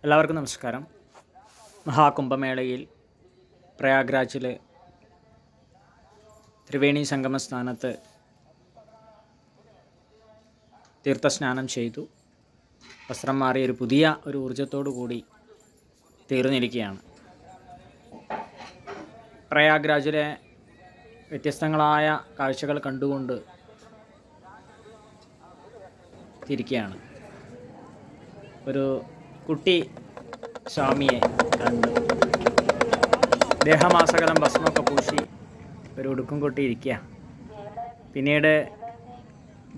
എല്ലാവർക്കും നമസ്കാരം. മഹാകുംഭമേളയിൽ പ്രയാഗ്രാജിൽ ത്രിവേണി സംഗമസ്ഥാനത്ത് തീർത്ഥസ്നാനം ചെയ്തു. വസ്ത്രം മാറി ഒരു പുതിയ ഊർജ്ജത്തോടു കൂടി തീർന്നിരിക്കുകയാണ്. പ്രയാഗ്രാജിലെ വ്യത്യസ്തങ്ങളായ കാഴ്ചകൾ കണ്ടുകൊണ്ട് തിരിക്കുകയാണ്. ഒരു കുട്ടി സ്വാമിയെ കണ്ട് ദേഹമാസകലം ഭസ്മൊക്കെ പൂശി ഒരു ഉടുക്കും കൊട്ടി ഇരിക്കുക. പിന്നീട്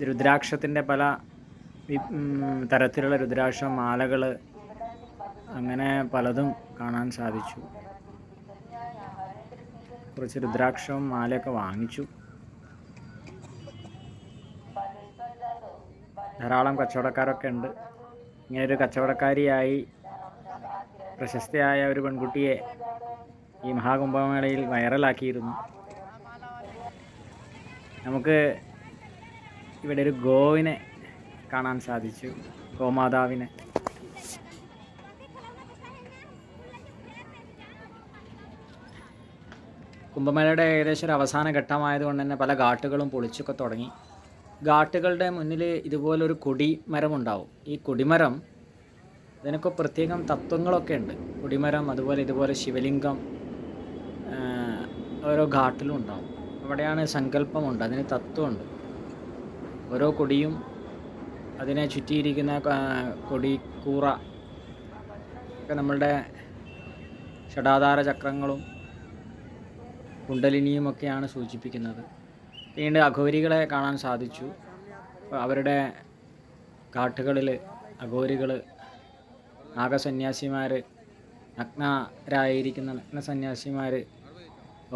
രുദ്രാക്ഷത്തിൻ്റെ പല തരത്തിലുള്ള രുദ്രാക്ഷം മാലകൾ അങ്ങനെ പലതും കാണാൻ സാധിച്ചു. കുറച്ച് രുദ്രാക്ഷവും മാലയൊക്കെ വാങ്ങിച്ചു. ധാരാളം കച്ചവടക്കാരൊക്കെ ഉണ്ട്. ഇങ്ങനൊരു കച്ചവടക്കാരിയായി പ്രശസ്തയായ ഒരു പെൺകുട്ടിയെ ഈ മഹാകുംഭമേളയിൽ വൈറലാക്കിയിരുന്നു. നമുക്ക് ഇവിടെ ഒരു ഗോവിനെ കാണാൻ സാധിച്ചു, ഗോമാതാവിനെ. കുംഭമേളയുടെ ഏകദേശം ഒരു അവസാന ഘട്ടമായതുകൊണ്ട് തന്നെ പല ഘാട്ടുകളും പൊളിച്ചൊക്കെ തുടങ്ങി. ഘാട്ടുകളുടെ മുന്നിൽ ഇതുപോലൊരു കൊടിമരമുണ്ടാവും. ഈ കൊടിമരം ഇതിനൊക്കെ പ്രത്യേകം തത്വങ്ങളൊക്കെ ഉണ്ട്. കൊടിമരം ഇതുപോലെ ശിവലിംഗം ഓരോ ഘാട്ടിലും ഉണ്ടാവും. അവിടെയാണ് സങ്കല്പമുണ്ട്, അതിന് തത്വമുണ്ട്. ഓരോ കൊടിയും അതിനെ ചുറ്റിയിരിക്കുന്ന കൊടിക്കൂറ ഒക്കെ നമ്മളുടെ ഷഡാധാര ചക്രങ്ങളും കുണ്ടലിനിയുമൊക്കെയാണ് സൂചിപ്പിക്കുന്നത്. പിന്നീട് അഘോരികളെ കാണാൻ സാധിച്ചു. അവരുടെ ഘാട്ടുകളിൽ അഘോരികൾ, നാഗസന്യാസിമാർ, നഗ്നരായിരിക്കുന്ന നഗ്നസന്യാസിമാർ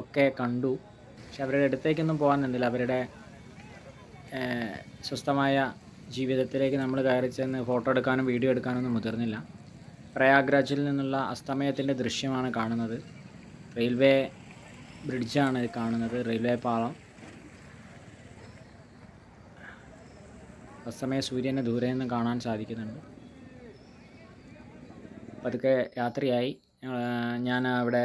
ഒക്കെ കണ്ടു. പക്ഷെ അവരുടെ അടുത്തേക്കൊന്നും പോകാൻ നിന്നില്ല. അവരുടെ സ്വസ്ഥമായ ജീവിതത്തിലേക്ക് നമ്മൾ കയറി ചെന്ന് ഫോട്ടോ എടുക്കാനും വീഡിയോ എടുക്കാനൊന്നും മുതിർന്നില്ല. പ്രയാഗ്രാജിൽ നിന്നുള്ള അസ്തമയത്തിൻ്റെ ദൃശ്യമാണ് കാണുന്നത്. റെയിൽവേ ബ്രിഡ്ജാണ് കാണുന്നത്, റെയിൽവേ പാളം. അസ്തമയ സൂര്യനെ ദൂരെ നിന്ന് കാണാൻ സാധിക്കുന്നുണ്ട്. പതുക്കെ യാത്രയായി. ഞാൻ അവിടെ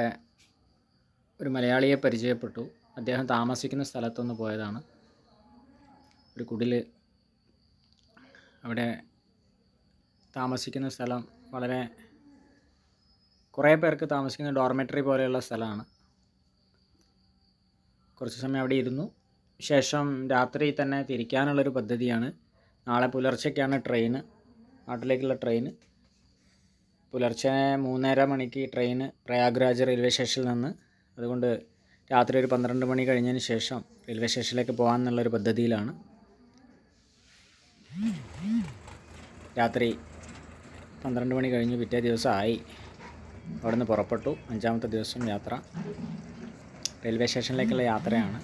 ഒരു മലയാളിയെ പരിചയപ്പെട്ടു. അദ്ദേഹം താമസിക്കുന്ന സ്ഥലത്തൊന്ന് പോയതാണ്. ഒരു കുടിൽ, അവിടെ താമസിക്കുന്ന സ്ഥലം വളരെ കുറേ പേർക്ക് താമസിക്കുന്ന ഡോർമെറ്ററി പോലെയുള്ള സ്ഥലമാണ്. കുറച്ച് സമയം അവിടെ ഇരുന്നു. ശേഷം രാത്രി തന്നെ തിരിക്കാനുള്ളൊരു പദ്ധതിയാണ്. നാളെ പുലർച്ചയ്ക്കാണ് ട്രെയിന്, നാട്ടിലേക്കുള്ള ട്രെയിന്. പുലർച്ചെ 3:30 മണിക്ക് ട്രെയിന് പ്രയാഗ്രാജ് റെയിൽവേ സ്റ്റേഷനിൽ നിന്ന്. അതുകൊണ്ട് രാത്രി ഒരു 12 മണി കഴിഞ്ഞതിന് ശേഷം റെയിൽവേ സ്റ്റേഷനിലേക്ക് പോകാമെന്നുള്ളൊരു പദ്ധതിയിലാണ്. രാത്രി 12 മണി കഴിഞ്ഞ് പിറ്റേ ദിവസമായി. അവിടെ നിന്ന് പുറപ്പെട്ടു. 5-ാമത്തെ ദിവസം യാത്ര. റെയിൽവേ സ്റ്റേഷനിലേക്കുള്ള യാത്രയാണ്.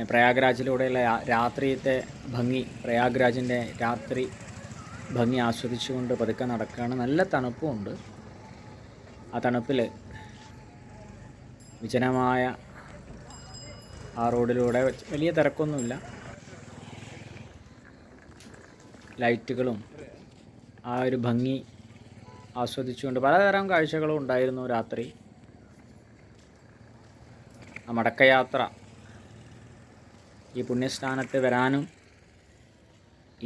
പ്രയാഗ്രാജിലൂടെയുള്ള രാത്രിയത്തെ ഭംഗി, പ്രയാഗ്രാജിൻ്റെ രാത്രി ഭംഗി ആസ്വദിച്ചുകൊണ്ട് പതുക്കെ നടക്കുകയാണ്. നല്ല തണുപ്പുമുണ്ട്. ആ തണുപ്പിൽ വിജനമായ ആ റോഡിലൂടെ വലിയ തിരക്കൊന്നുമില്ല. ലൈറ്റുകളും ആ ഒരു ഭംഗി ആസ്വദിച്ചുകൊണ്ട് പലതരം കാഴ്ചകളും ഉണ്ടായിരുന്നു രാത്രി. ആ മടക്കയാത്ര, ഈ പുണ്യസ്ഥാനത്ത് വരാനും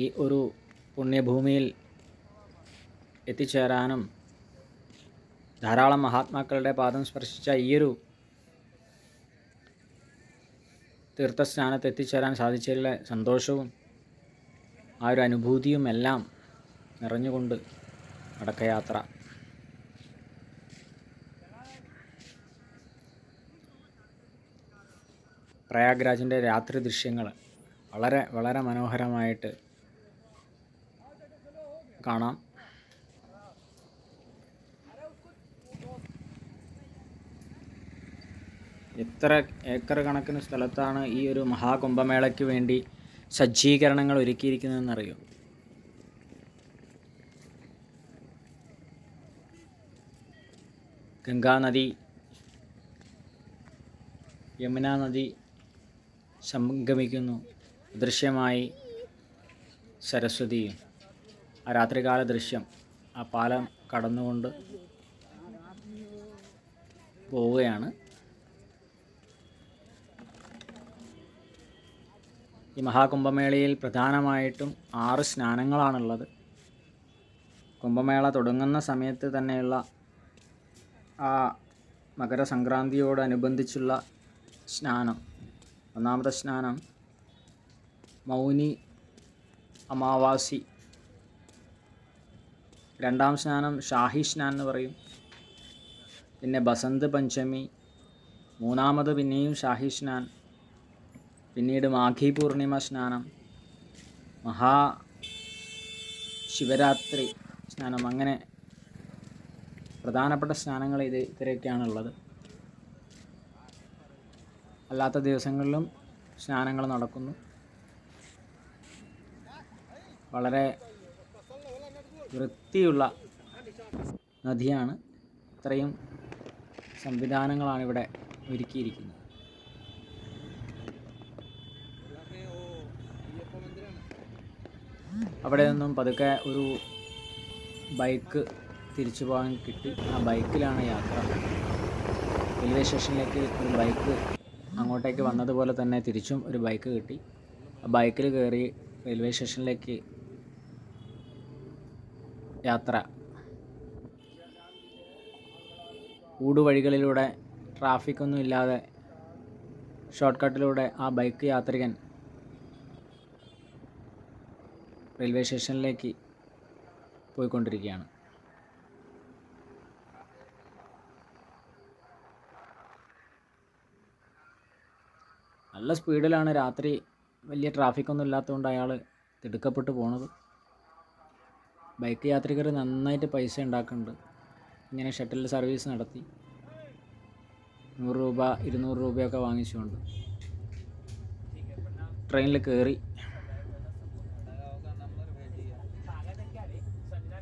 ഈ ഒരു പുണ്യഭൂമിയിൽ എത്തിച്ചേരാനും ധാരാളം മഹാത്മാക്കളുടെ പാദം സ്പർശിച്ച ഈയൊരു തീർത്ഥസ്നാനത്ത് എത്തിച്ചേരാൻ സാധിച്ചതിലെ സന്തോഷവും ആ ഒരു അനുഭൂതിയും എല്ലാം നിറഞ്ഞുകൊണ്ട് മടക്കയാത്ര. പ്രയാഗ്രാജിൻ്റെ രാത്രി ദൃശ്യങ്ങൾ വളരെ വളരെ മനോഹരമായിട്ട് കാണാം. എത്ര ഏക്കർ കണക്കിന് സ്ഥലത്താണ് ഈ ഒരു മഹാകുംഭമേളയ്ക്ക് വേണ്ടി സജ്ജീകരണങ്ങൾ ഒരുക്കിയിരിക്കുന്നതെന്നറിയോ? ഗംഗാനദി, യമുനാ നദി സംഗമിക്കുന്നു. ദൃശ്യമായി സരസ്വതിയും. ആ രാത്രികാല ദൃശ്യം, ആ പാലം കടന്നുകൊണ്ട് പോവുകയാണ്. ഈ മഹാകുംഭമേളയിൽ പ്രധാനമായിട്ടും 6 സ്നാനങ്ങളാണുള്ളത്. കുംഭമേള തുടങ്ങുന്ന സമയത്ത് തന്നെയുള്ള ആ മകരസംക്രാന്തിയോടനുബന്ധിച്ചുള്ള സ്നാനം. ഒന്നാമത്തെ സ്നാനം മൗനി അമാവാസി. രണ്ടാം സ്നാനം ഷാഹി സ്നാൻ എന്ന് പറയും. പിന്നെ ബസന്ത് പഞ്ചമി. മൂന്നാമത് പിന്നെയും ഷാഹി സ്നാൻ. പിന്നീട് മാഘി പൂർണിമ സ്നാനം, മഹാശിവരാത്രി സ്നാനം. അങ്ങനെ പ്രധാനപ്പെട്ട സ്നാനങ്ങൾ ഇത്രയൊക്കെയാണുള്ളത്. അല്ലാത്ത ദിവസങ്ങളിലും സ്നാനങ്ങൾ നടക്കുന്നു. വളരെ വൃത്തിയുള്ള നദിയാണ്. ഇത്രയും സംവിധാനങ്ങളാണ് ഇവിടെ ഒരുക്കിയിരിക്കുന്നത്. അവിടെ നിന്നും പതുക്കെ ഒരു ബൈക്ക് തിരിച്ചു പോകാൻ കിട്ടി. ആ ബൈക്കിലാണ് യാത്ര. റെയിൽവേ സ്റ്റേഷനിലേക്ക് ഒരു ബൈക്ക് അങ്ങോട്ടേക്ക് വന്നതുപോലെ തന്നെ തിരിച്ചും ഒരു ബൈക്ക് കിട്ടി. ആ ബൈക്കിൽ കയറി റെയിൽവേ സ്റ്റേഷനിലേക്ക് യാത്ര. ഊടുവഴികളിലൂടെ ട്രാഫിക്കൊന്നും ഇല്ലാതെ ഷോർട്ട് കട്ടിലൂടെ ആ ബൈക്ക് യാത്രികൻ റെയിൽവേ സ്റ്റേഷനിലേക്ക് പോയിക്കൊണ്ടിരിക്കുകയാണ്. നല്ല സ്പീഡിലാണ്. രാത്രി വലിയ ട്രാഫിക്കൊന്നും ഇല്ലാത്തതുകൊണ്ട് അയാൾ തിടുക്കപ്പെട്ട് പോണത്. ബൈക്ക് യാത്രികർ നന്നായിട്ട് പൈസ ഉണ്ടാക്കുന്നുണ്ട്. ഇങ്ങനെ ഷട്ടിൽ സർവീസ് നടത്തി 100 രൂപ 200 രൂപയൊക്കെ വാങ്ങിച്ചുകൊണ്ട് ട്രെയിനിൽ കയറി.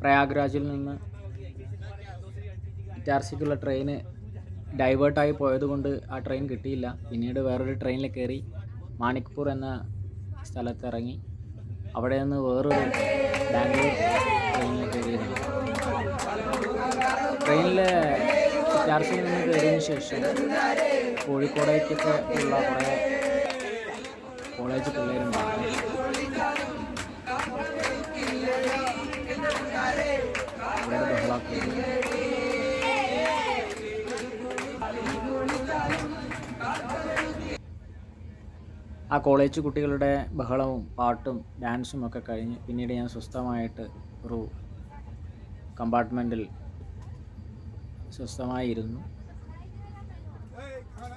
പ്രയാഗ്രാജിൽ നിന്ന് ഇറ്റാർസിക്കുള്ള ട്രെയിന് ഡൈവേർട്ടായി പോയതുകൊണ്ട് ആ ട്രെയിൻ കിട്ടിയില്ല. പിന്നീട് വേറൊരു ട്രെയിനിൽ കയറി മാണിക്പൂർ എന്ന സ്ഥലത്ത് ഇറങ്ങി. അവിടെ നിന്ന് വേറൊരു ബാംഗ്ലൂർ ട്രെയിനിൽ കയറിയതാണ്. ട്രെയിനിൽ ഇറ്റാർസിയിൽ നിന്ന് കയറിയതിന് ശേഷം കോഴിക്കോടേക്കൊക്കെ ഉള്ള കുറേ കോളേജ് പിള്ളേരുണ്ടായിരുന്നു. അവരുടെ ബഹളാക്കി. ആ കോളേജ് കുട്ടികളുടെ ബഹളവും പാട്ടും ഡാൻസും ഒക്കെ കഴിഞ്ഞ് പിന്നീട് ഞാൻ സ്വസ്ഥമായിട്ട് ഒരു കമ്പാർട്ട്മെൻറ്റിൽ സ്വസ്ഥമായിരുന്നു.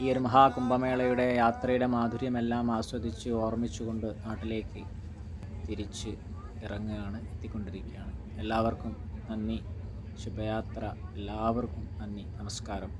ഈ ഒരു മഹാകുംഭമേളയുടെ യാത്രയുടെ മാധുര്യമെല്ലാം ആസ്വദിച്ച് ഓർമ്മിച്ചുകൊണ്ട് നാട്ടിലേക്ക് തിരിച്ച് ഇറങ്ങുകയാണ്, എത്തിക്കൊണ്ടിരിക്കുകയാണ്. എല്ലാവർക്കും നന്ദി. ശുഭയാത്ര. എല്ലാവർക്കും നന്ദി. നമസ്കാരം.